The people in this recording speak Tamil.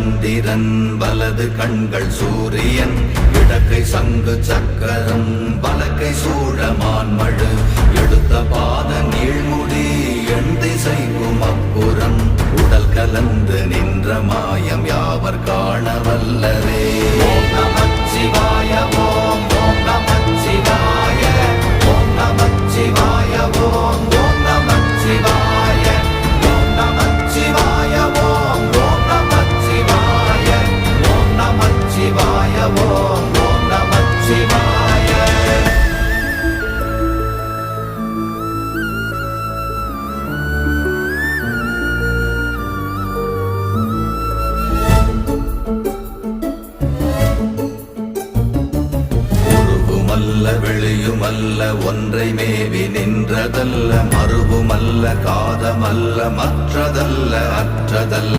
சந்திரன் வலது கண்கள் சூரியன் இடக்கை சங்கு சக்கரம் வலக்கை சூழமான்மழு எடுத்த பாத நீழ்முடி எண் திசைக்கும் அப்புறம் உடல் கலந்து நின்ற மாயம் யாவர் காண வல்லரே. ஓம் நமச்சிவாய ஓம் ஓம் நமச்சிவாய ஓம் நமச்சிவாய ஓம் ஓம் நமச்சிவாய ஓம் நமச்சிவாய ஓம் ஓம் நமச்சிவாய ஓம் நமச்சிவாய ஓம் ஓம் நமச்சிவாய. வெளியுமல்ல ஒன்றை மேவி நின்றதல்ல மறுவுமல்ல காதமல்ல மற்றதல்ல அற்றதல்ல